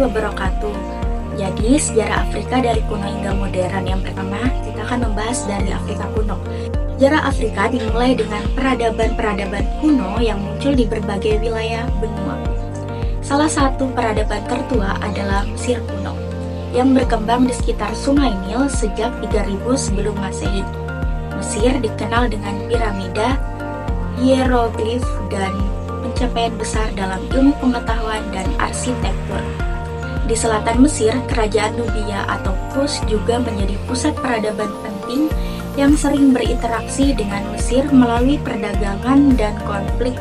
wabarakatuh. Jadi, sejarah Afrika dari kuno hingga modern. Yang pertama, kita akan membahas dari Afrika kuno. Sejarah Afrika dimulai dengan peradaban-peradaban kuno yang muncul di berbagai wilayah benua. Salah satu peradaban tertua adalah Mesir kuno, yang berkembang di sekitar Sungai Nil sejak 3000 sebelum Masehi. Mesir dikenal dengan piramida, hieroglif, dan pencapaian besar dalam ilmu pengetahuan dan arsitektur. Di selatan Mesir, kerajaan Nubia atau Kush juga menjadi pusat peradaban penting yang sering berinteraksi dengan Mesir melalui perdagangan dan konflik.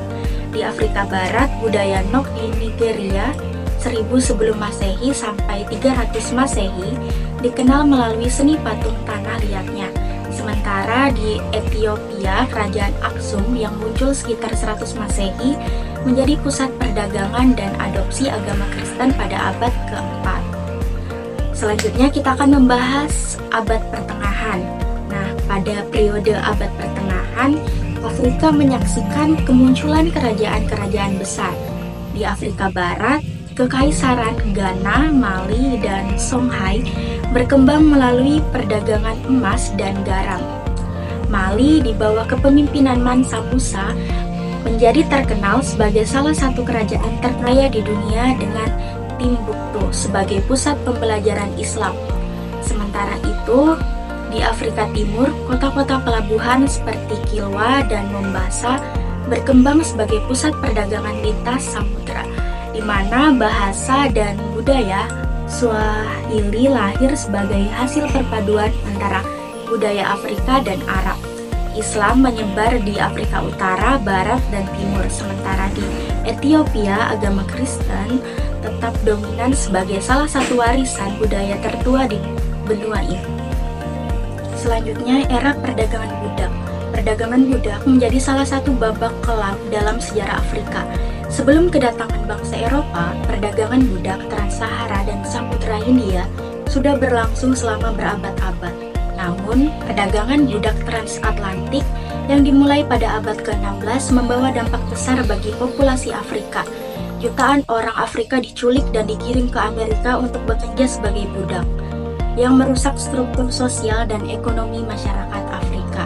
Di Afrika Barat, budaya Nok di Nigeria 1000 sebelum Masehi sampai 300 Masehi dikenal melalui seni patung tanah liatnya. Sementara di Ethiopia, kerajaan Aksum yang muncul sekitar 100 Masehi menjadi pusat perdagangan dan adopsi agama Kristen pada abad keempat. Selanjutnya kita akan membahas abad pertengahan. Nah, pada periode abad pertengahan, Afrika menyaksikan kemunculan kerajaan-kerajaan besar. Di Afrika Barat, Kekaisaran Ghana, Mali, dan Songhai berkembang melalui perdagangan emas dan garam. Mali di bawah kepemimpinan Mansa Musa menjadi terkenal sebagai salah satu kerajaan terkaya di dunia dengan Timbuktu sebagai pusat pembelajaran Islam. Sementara itu, di Afrika Timur, kota-kota pelabuhan seperti Kilwa dan Mombasa berkembang sebagai pusat perdagangan lintas samudra, di mana bahasa dan budaya Swahili lahir sebagai hasil perpaduan antara budaya Afrika dan Arab. Islam menyebar di Afrika Utara, Barat, dan Timur, sementara di Ethiopia agama Kristen tetap dominan sebagai salah satu warisan budaya tertua di benua ini. Selanjutnya, era perdagangan budak. Perdagangan budak menjadi salah satu babak kelam dalam sejarah Afrika. Sebelum kedatangan bangsa Eropa, perdagangan budak Trans-Sahara dan Samudra Hindia sudah berlangsung selama berabad-abad. Namun, perdagangan budak transatlantik yang dimulai pada abad ke-16 membawa dampak besar bagi populasi Afrika. Jutaan orang Afrika diculik dan dikirim ke Amerika untuk bekerja sebagai budak, yang merusak struktur sosial dan ekonomi masyarakat Afrika.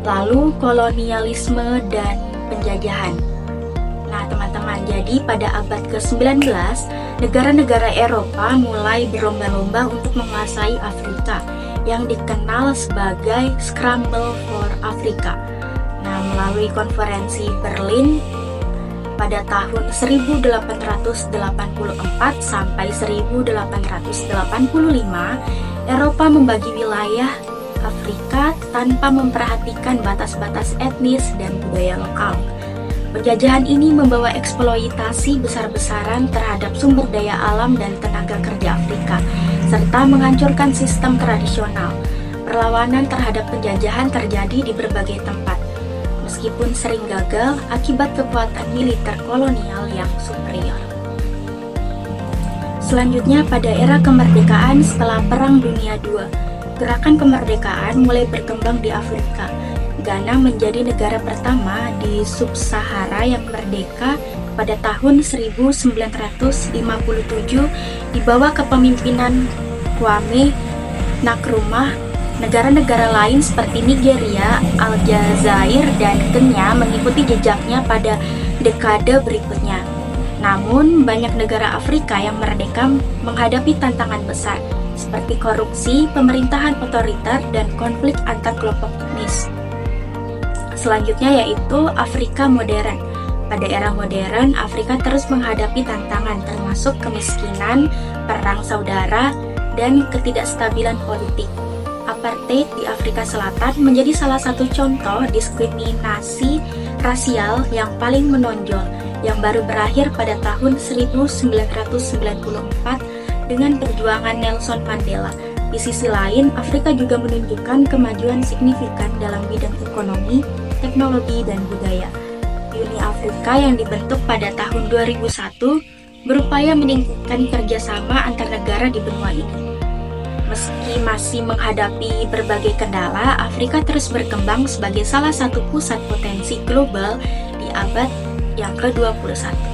Lalu, kolonialisme dan penjajahan. Nah, teman-teman, jadi pada abad ke-19, negara-negara Eropa mulai berlomba-lomba untuk menguasai Afrika, yang dikenal sebagai Scramble for Africa. Nah, melalui konferensi Berlin pada tahun 1884 sampai 1885, Eropa membagi wilayah Afrika tanpa memperhatikan batas-batas etnis dan budaya lokal. Penjajahan ini membawa eksploitasi besar-besaran terhadap sumber daya alam dan tenaga kerja Afrika, serta menghancurkan sistem tradisional. Perlawanan terhadap penjajahan terjadi di berbagai tempat, meskipun sering gagal akibat kekuatan militer kolonial yang superior. Selanjutnya, pada era kemerdekaan setelah Perang Dunia II, gerakan kemerdekaan mulai berkembang di Afrika. Ghana menjadi negara pertama di Sub-Sahara yang merdeka pada tahun 1957 di bawah kepemimpinan Kwame Nkrumah. Negara-negara lain seperti Nigeria, Aljazair, dan Kenya mengikuti jejaknya pada dekade berikutnya. Namun, banyak negara Afrika yang merdeka menghadapi tantangan besar, seperti korupsi, pemerintahan otoriter, dan konflik antar kelompok etnis. Selanjutnya yaitu Afrika modern. Pada era modern, Afrika terus menghadapi tantangan termasuk kemiskinan, perang saudara, dan ketidakstabilan politik. Apartheid di Afrika Selatan menjadi salah satu contoh diskriminasi rasial yang paling menonjol, yang baru berakhir pada tahun 1994 dengan perjuangan Nelson Mandela. Di sisi lain, Afrika juga menunjukkan kemajuan signifikan dalam bidang ekonomi, teknologi, dan budaya. Uni Afrika yang dibentuk pada tahun 2001 berupaya meningkatkan kerjasama antar negara di benua ini. Meski masih menghadapi berbagai kendala, Afrika terus berkembang sebagai salah satu pusat potensi global di abad yang ke-21.